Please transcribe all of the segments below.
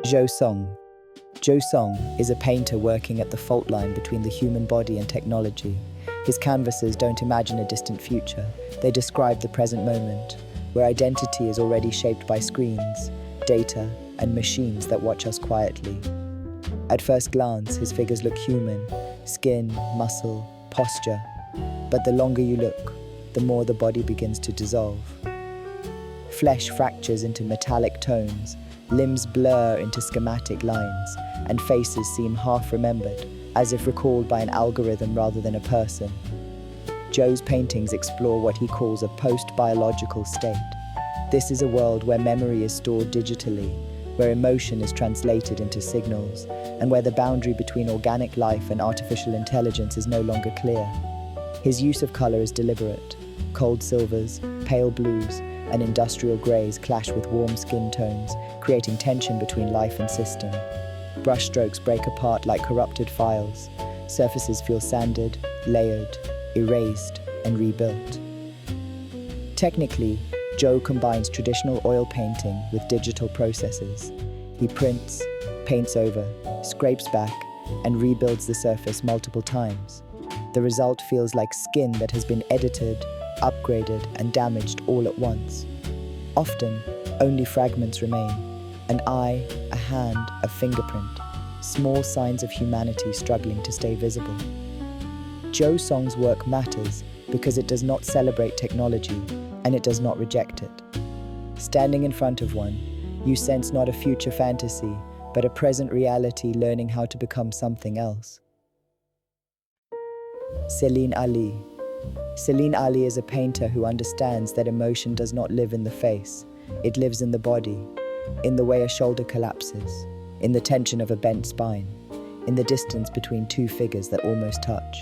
Zhou Song. Zhou Song is a painter working at the fault line between the human body and technology. His canvases don't imagine a distant future. They describe the present moment, where identity is already shaped by screens, data, and machines that watch us quietly. At first glance, his figures look human: skin, muscle, posture. But the longer you look, the more the body begins to dissolve. Flesh fractures into metallic tones, limbs blur into schematic lines, and faces seem half-remembered, as if recalled by an algorithm rather than a person. Zhou's paintings explore what he calls a post-biological state. This is a world where memory is stored digitally, where emotion is translated into signals, and where the boundary between organic life and artificial intelligence is no longer clear. His use of color is deliberate. Cold silvers, pale blues, and industrial grays clash with warm skin tones, creating tension between life and system. Brushstrokes break apart like corrupted files. Surfaces feel sanded, layered, erased, and rebuilt. Technically, Zhou combines traditional oil painting with digital processes. He prints, paints over, scrapes back, and rebuilds the surface multiple times. The result feels like skin that has been edited, upgraded, and damaged all at once. Often, only fragments remain: an eye, a hand, a fingerprint, small signs of humanity struggling to stay visible. Zhou Song's work matters because it does not celebrate technology and it does not reject it. Standing in front of one, you sense not a future fantasy, but a present reality learning how to become something else. Celine Ali. Celine Ali is a painter who understands that emotion does not live in the face. It lives in the body, in the way a shoulder collapses, in the tension of a bent spine, in the distance between two figures that almost touch.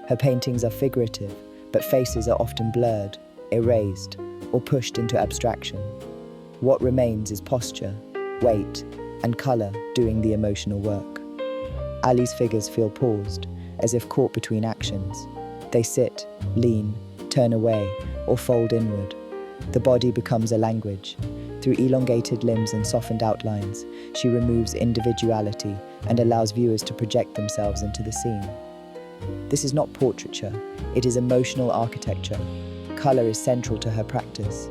Her paintings are figurative, but faces are often blurred, erased, or pushed into abstraction. What remains is posture, weight, and color doing the emotional work. Ali's figures feel paused, as if caught between actions. They sit, lean, turn away, or fold inward. The body becomes a language. Through elongated limbs and softened outlines, she removes individuality and allows viewers to project themselves into the scene. This is not portraiture, it is emotional architecture. Color is central to her practice.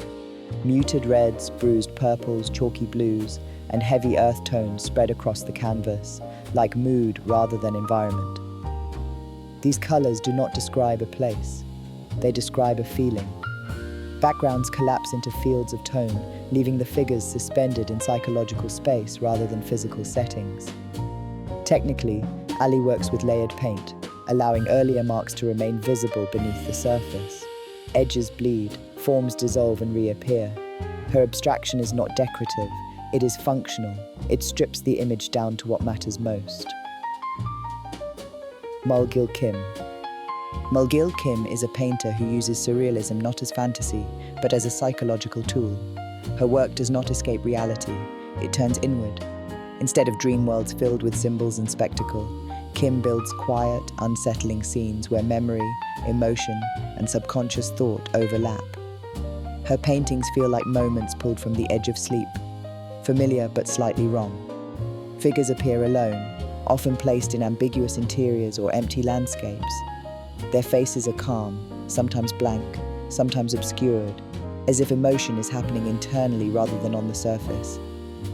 Muted reds, bruised purples, chalky blues, and heavy earth tones spread across the canvas, like mood rather than environment. These colors do not describe a place, they describe a feeling. Backgrounds collapse into fields of tone, leaving the figures suspended in psychological space rather than physical settings. Technically, Ali works with layered paint, allowing earlier marks to remain visible beneath the surface. Edges bleed, forms dissolve and reappear. Her abstraction is not decorative, it is functional. It strips the image down to what matters most. Mulgil Kim. Mulgil Kim is a painter who uses surrealism not as fantasy, but as a psychological tool. Her work does not escape reality, it turns inward. Instead of dream worlds filled with symbols and spectacle, Kim builds quiet, unsettling scenes where memory, emotion, and subconscious thought overlap. Her paintings feel like moments pulled from the edge of sleep, familiar but slightly wrong. Figures appear alone, often placed in ambiguous interiors or empty landscapes. Their faces are calm, sometimes blank, sometimes obscured, as if emotion is happening internally rather than on the surface.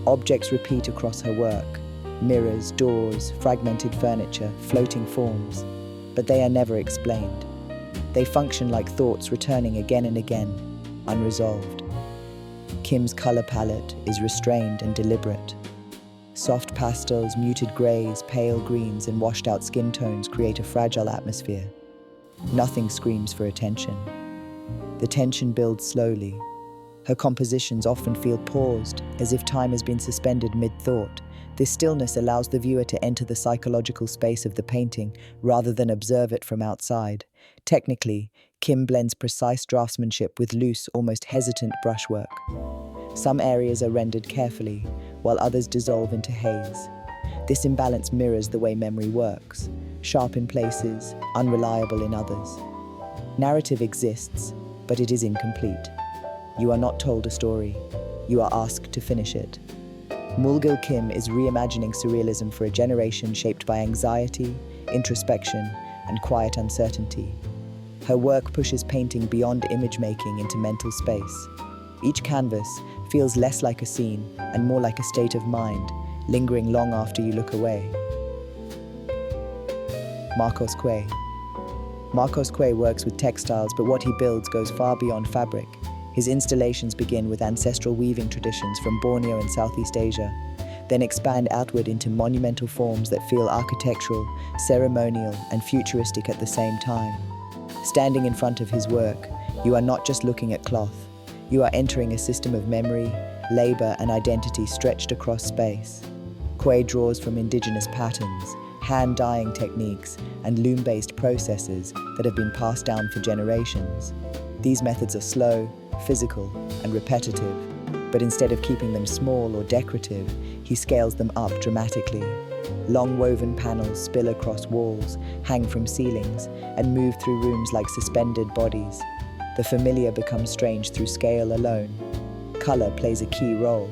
Objects repeat across her work: mirrors, doors, fragmented furniture, floating forms. But they are never explained. They function like thoughts returning again and again, unresolved. Kim's color palette is restrained and deliberate. Soft pastels, muted grays, pale greens, and washed-out skin tones create a fragile atmosphere. Nothing screams for attention. The tension builds slowly. Her compositions often feel paused, as if time has been suspended mid-thought. This stillness allows the viewer to enter the psychological space of the painting rather than observe it from outside. Technically, Kim blends precise draftsmanship with loose, almost hesitant brushwork. Some areas are rendered carefully, while others dissolve into haze. This imbalance mirrors the way memory works: sharp in places, unreliable in others. Narrative exists, but it is incomplete. You are not told a story. You are asked to finish it. Mulgil Kim is reimagining surrealism for a generation shaped by anxiety, introspection, and quiet uncertainty. Her work pushes painting beyond image making into mental space. Each canvas feels less like a scene and more like a state of mind, lingering long after you look away. Kueh. Kueh works with textiles, but what he builds goes far beyond fabric. His installations begin with ancestral weaving traditions from Borneo in Southeast Asia, then expand outward into monumental forms that feel architectural, ceremonial, and futuristic at the same time. Standing in front of his work, you are not just looking at cloth. You are entering a system of memory, labor, and identity stretched across space. Kueh draws from indigenous patterns, hand-dyeing techniques, and loom-based processes that have been passed down for generations. These methods are slow, physical, and repetitive, but instead of keeping them small or decorative, he scales them up dramatically. Long woven panels spill across walls, hang from ceilings, and move through rooms like suspended bodies. The familiar becomes strange through scale alone. Color plays a key role.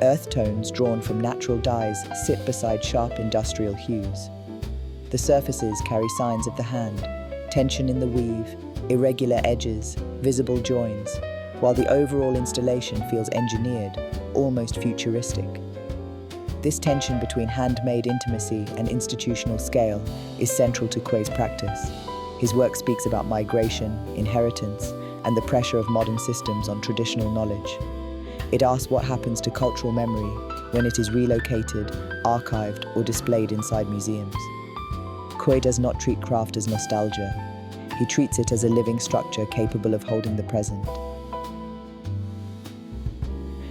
Earth tones drawn from natural dyes sit beside sharp industrial hues. The surfaces carry signs of the hand, tension in the weave, irregular edges, visible joins, while the overall installation feels engineered, almost futuristic. This tension between handmade intimacy and institutional scale is central to Kueh's practice. His work speaks about migration, inheritance, and the pressure of modern systems on traditional knowledge. It asks what happens to cultural memory when it is relocated, archived, or displayed inside museums. Kueh does not treat craft as nostalgia. He treats it as a living structure capable of holding the present.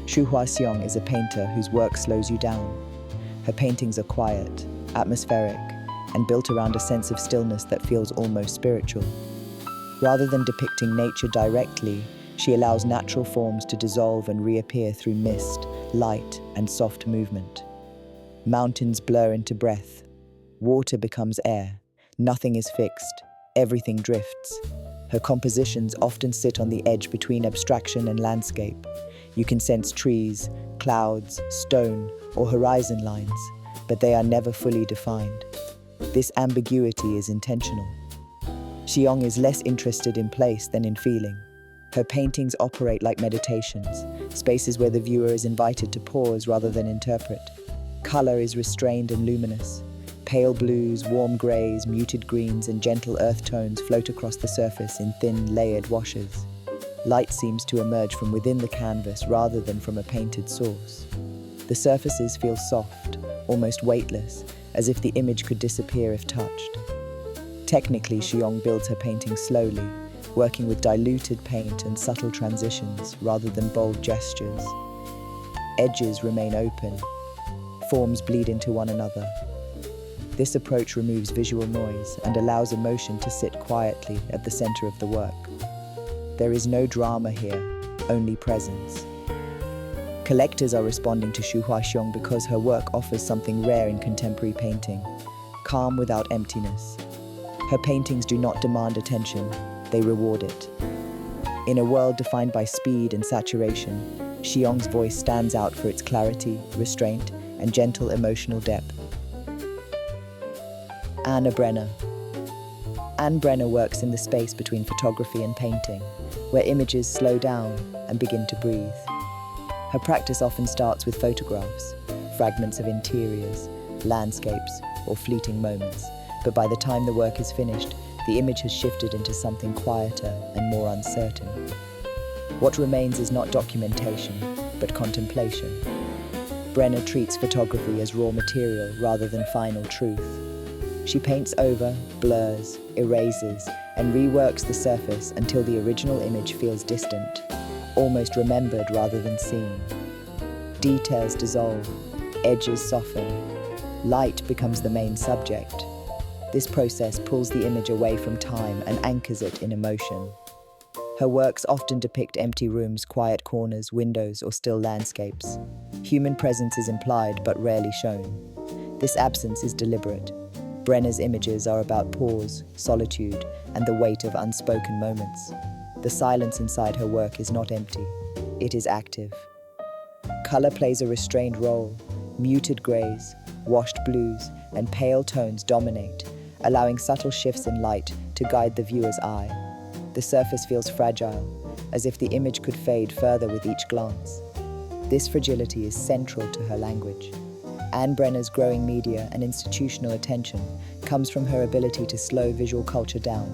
Shu Hua Xiong is a painter whose work slows you down. Her paintings are quiet, atmospheric, and built around a sense of stillness that feels almost spiritual. Rather than depicting nature directly, she allows natural forms to dissolve and reappear through mist, light, and soft movement. Mountains blur into breath. Water becomes air. Nothing is fixed. Everything drifts. Her compositions often sit on the edge between abstraction and landscape. You can sense trees, clouds, stone, or horizon lines, but they are never fully defined. This ambiguity is intentional. Xiong is less interested in place than in feeling. Her paintings operate like meditations, spaces where the viewer is invited to pause rather than interpret. Color is restrained and luminous. Pale blues, warm grays, muted greens, and gentle earth tones float across the surface in thin, layered washes. Light seems to emerge from within the canvas rather than from a painted source. The surfaces feel soft, almost weightless, as if the image could disappear if touched. Technically, Xiong builds her paintings slowly, working with diluted paint and subtle transitions rather than bold gestures. Edges remain open. Forms bleed into one another. This approach removes visual noise and allows emotion to sit quietly at the center of the work. There is no drama here, only presence. Collectors are responding to Shu Hua Xiong because her work offers something rare in contemporary painting: calm without emptiness. Her paintings do not demand attention, they reward it. In a world defined by speed and saturation, Xiong's voice stands out for its clarity, restraint, and gentle emotional depth. Brenner. Brenner works in the space between photography and painting, where images slow down and begin to breathe. Her practice often starts with photographs, fragments of interiors, landscapes, or fleeting moments, but by the time the work is finished, the image has shifted into something quieter and more uncertain. What remains is not documentation, but contemplation. Brenner treats photography as raw material rather than final truth. She paints over, blurs, erases, and reworks the surface until the original image feels distant, almost remembered rather than seen. Details dissolve, edges soften, light becomes the main subject. This process pulls the image away from time and anchors it in emotion. Her works often depict empty rooms, quiet corners, windows, or still landscapes. Human presence is implied but rarely shown. This absence is deliberate. Brenner's images are about pause, solitude, and the weight of unspoken moments. The silence inside her work is not empty, it is active. Color plays a restrained role. Muted grays, washed blues, and pale tones dominate, allowing subtle shifts in light to guide the viewer's eye. The surface feels fragile, as if the image could fade further with each glance. This fragility is central to her language. Brenner's growing media and institutional attention comes from her ability to slow visual culture down.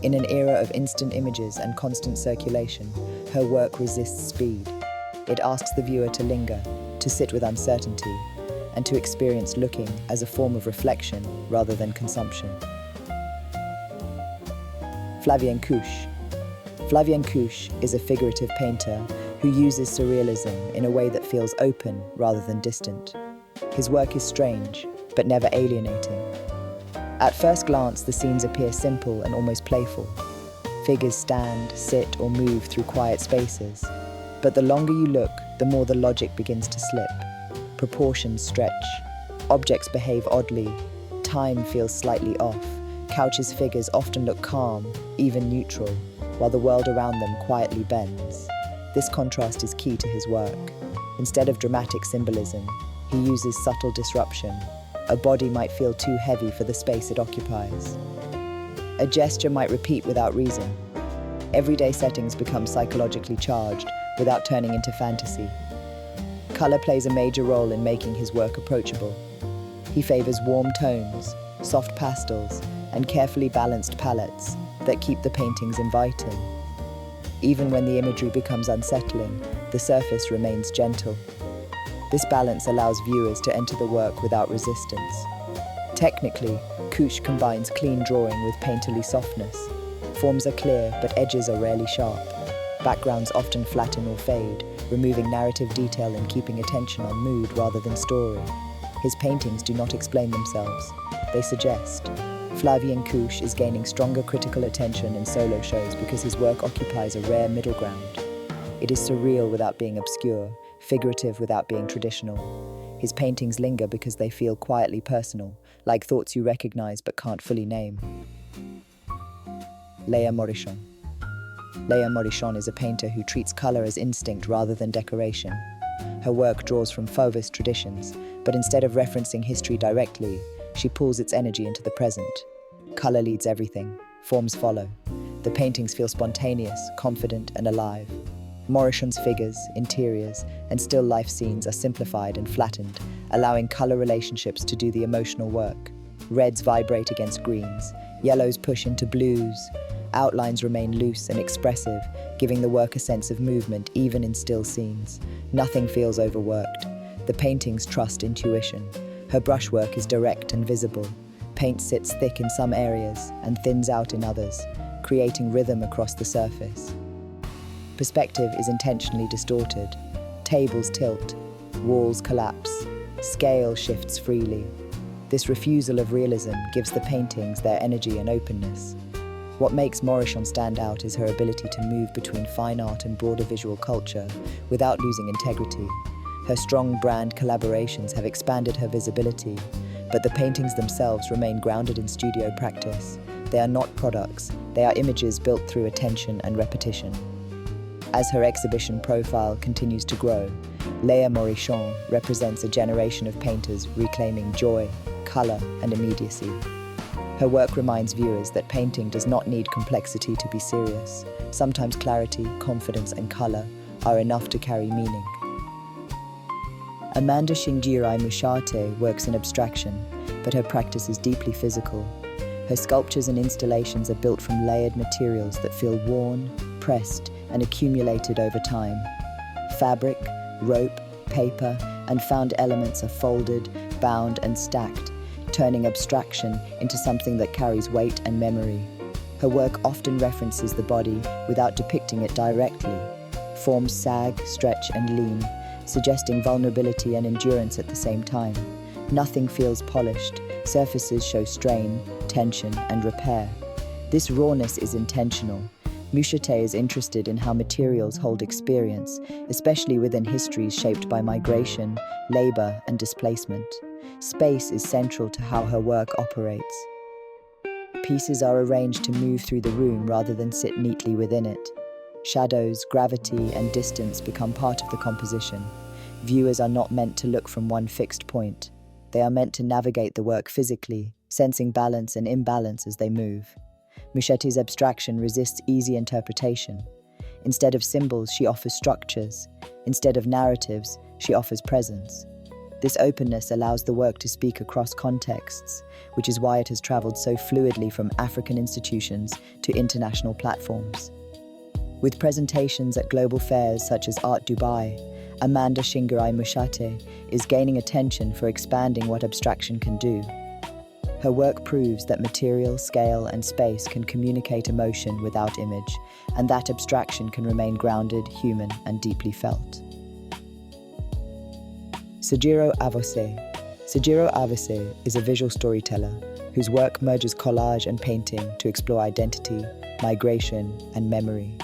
In an era of instant images and constant circulation, her work resists speed. It asks the viewer to linger, to sit with uncertainty, and to experience looking as a form of reflection rather than consumption. Flavien Couche. Flavien Couche is a figurative painter who uses surrealism in a way that feels open rather than distant. His work is strange, but never alienating. At first glance, the scenes appear simple and almost playful. Figures stand, sit, or move through quiet spaces. But the longer you look, the more the logic begins to slip. Proportions stretch. Objects behave oddly. Time feels slightly off. Couch's figures often look calm, even neutral, while the world around them quietly bends. This contrast is key to his work. Instead of dramatic symbolism, he uses subtle disruption. A body might feel too heavy for the space it occupies. A gesture might repeat without reason. Everyday settings become psychologically charged without turning into fantasy. Color plays a major role in making his work approachable. He favors warm tones, soft pastels, and carefully balanced palettes that keep the paintings inviting. Even when the imagery becomes unsettling, the surface remains gentle. This balance allows viewers to enter the work without resistance. Technically, Couche combines clean drawing with painterly softness. Forms are clear, but edges are rarely sharp. Backgrounds often flatten or fade, removing narrative detail and keeping attention on mood rather than story. His paintings do not explain themselves, they suggest. Flavien Couche is gaining stronger critical attention in solo shows because his work occupies a rare middle ground. It is surreal without being obscure, figurative without being traditional. His paintings linger because they feel quietly personal, like thoughts you recognize but can't fully name. Léa Morichon. Léa Morichon is a painter who treats color as instinct rather than decoration. Her work draws from Fauvist traditions, but instead of referencing history directly, she pulls its energy into the present. Color leads everything, forms follow. The paintings feel spontaneous, confident, and alive. Morichon's figures, interiors, and still life scenes are simplified and flattened, allowing color relationships to do the emotional work. Reds vibrate against greens, yellows push into blues. Outlines remain loose and expressive, giving the work a sense of movement even in still scenes. Nothing feels overworked. The paintings trust intuition. Her brushwork is direct and visible. Paint sits thick in some areas and thins out in others, creating rhythm across the surface. Perspective is intentionally distorted. Tables tilt, walls collapse, scale shifts freely. This refusal of realism gives the paintings their energy and openness. What makes Morichon stand out is her ability to move between fine art and broader visual culture without losing integrity. Her strong brand collaborations have expanded her visibility, but the paintings themselves remain grounded in studio practice. They are not products, they are images built through attention and repetition. As her exhibition profile continues to grow, Léa Morichon represents a generation of painters reclaiming joy, color, and immediacy. Her work reminds viewers that painting does not need complexity to be serious. Sometimes clarity, confidence, and color are enough to carry meaning. Amanda Shingirai Mushate works in abstraction, but her practice is deeply physical. Her sculptures and installations are built from layered materials that feel worn, pressed, and accumulated over time. Fabric, rope, paper, and found elements are folded, bound, and stacked, turning abstraction into something that carries weight and memory. Her work often references the body without depicting it directly. Forms sag, stretch, and lean, suggesting vulnerability and endurance at the same time. Nothing feels polished. Surfaces show strain, tension, and repair. This rawness is intentional. Mushate is interested in how materials hold experience, especially within histories shaped by migration, labor, and displacement. Space is central to how her work operates. Pieces are arranged to move through the room rather than sit neatly within it. Shadows, gravity, and distance become part of the composition, Viewers are not meant to look from one fixed point. They are meant to navigate the work physically, sensing balance and imbalance as they move. Mushate's abstraction resists easy interpretation. Instead of symbols, she offers structures. Instead of narratives, she offers presence. This openness allows the work to speak across contexts, which is why it has traveled so fluidly from African institutions to international platforms. With presentations at global fairs such as Art Dubai, Amanda Shingirai Mushate is gaining attention for expanding what abstraction can do. Her work proves that material, scale, and space can communicate emotion without image, and that abstraction can remain grounded, human, and deeply felt. Sejiro Avoseh. Sejiro Avoseh is a visual storyteller whose work merges collage and painting to explore identity, migration, and memory.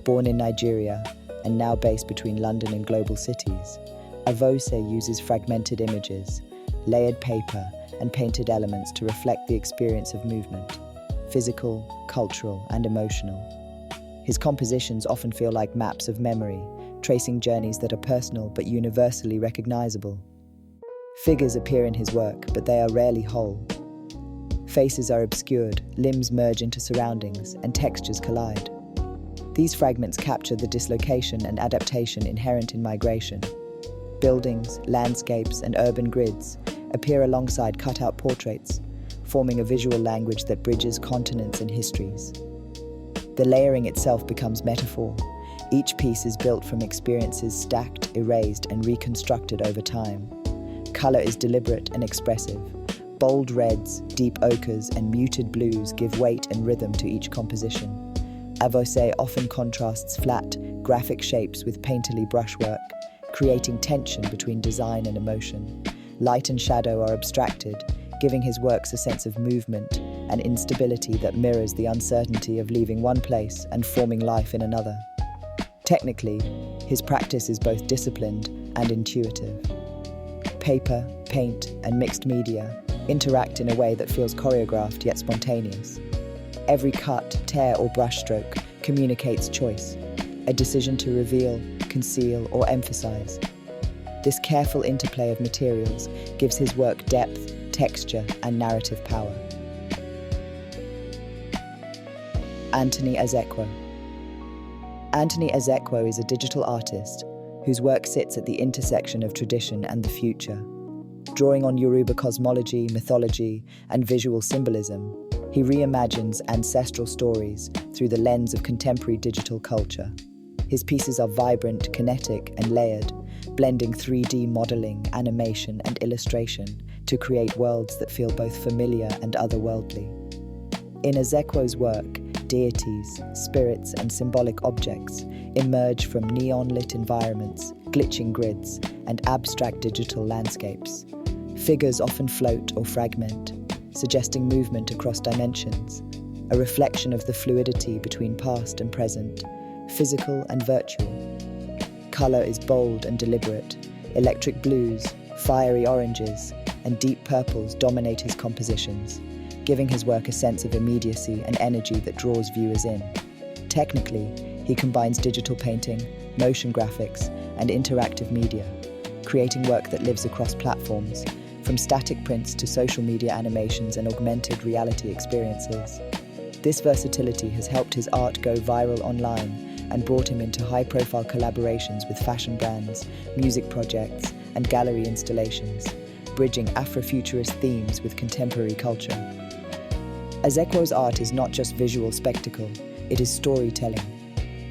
Born in Nigeria and now based between London and global cities, Avoseh uses fragmented images, layered paper, and painted elements to reflect the experience of movement, physical, cultural, and emotional. His compositions often feel like maps of memory, tracing journeys that are personal but universally recognizable. Figures appear in his work, but they are rarely whole. Faces are obscured, limbs merge into surroundings, and textures collide. These fragments capture the dislocation and adaptation inherent in migration. Buildings, landscapes, and urban grids appear alongside cut-out portraits, forming a visual language that bridges continents and histories. The layering itself becomes metaphor. Each piece is built from experiences stacked, erased, and reconstructed over time. Color is deliberate and expressive. Bold reds, deep ochres, and muted blues give weight and rhythm to each composition. Avoseh often contrasts flat, graphic shapes with painterly brushwork, creating tension between design and emotion. Light and shadow are abstracted, giving his works a sense of movement and instability that mirrors the uncertainty of leaving one place and forming life in another. Technically, his practice is both disciplined and intuitive. Paper, paint, and mixed media interact in a way that feels choreographed yet spontaneous. Every cut, tear, or brushstroke communicates choice, a decision to reveal, conceal, or emphasize. This careful interplay of materials gives his work depth, texture, and narrative power. Azekwoh. Azekwoh is a digital artist whose work sits at the intersection of tradition and the future. Drawing on Yoruba cosmology, mythology, and visual symbolism, he reimagines ancestral stories through the lens of contemporary digital culture. His pieces are vibrant, kinetic, and layered, blending 3D modeling, animation, and illustration to create worlds that feel both familiar and otherworldly. In Azekwoh's work, deities, spirits, and symbolic objects emerge from neon-lit environments, glitching grids, and abstract digital landscapes. Figures often float or fragment, suggesting movement across dimensions, a reflection of the fluidity between past and present, physical and virtual. Color is bold and deliberate. Electric blues, fiery oranges, and deep purples dominate his compositions, giving his work a sense of immediacy and energy that draws viewers in. Technically, he combines digital painting, motion graphics, and interactive media, creating work that lives across platforms, from static prints to social media animations and augmented reality experiences. This versatility has helped his art go viral online and brought him into high-profile collaborations with fashion brands, music projects, and gallery installations, bridging Afrofuturist themes with contemporary culture. Azekwoh's art is not just visual spectacle, it is storytelling.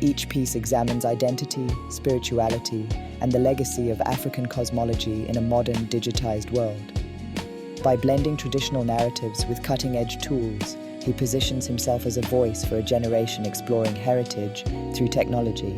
Each piece examines identity, spirituality, and the legacy of African cosmology in a modern, digitized world. By blending traditional narratives with cutting-edge tools, he positions himself as a voice for a generation exploring heritage through technology.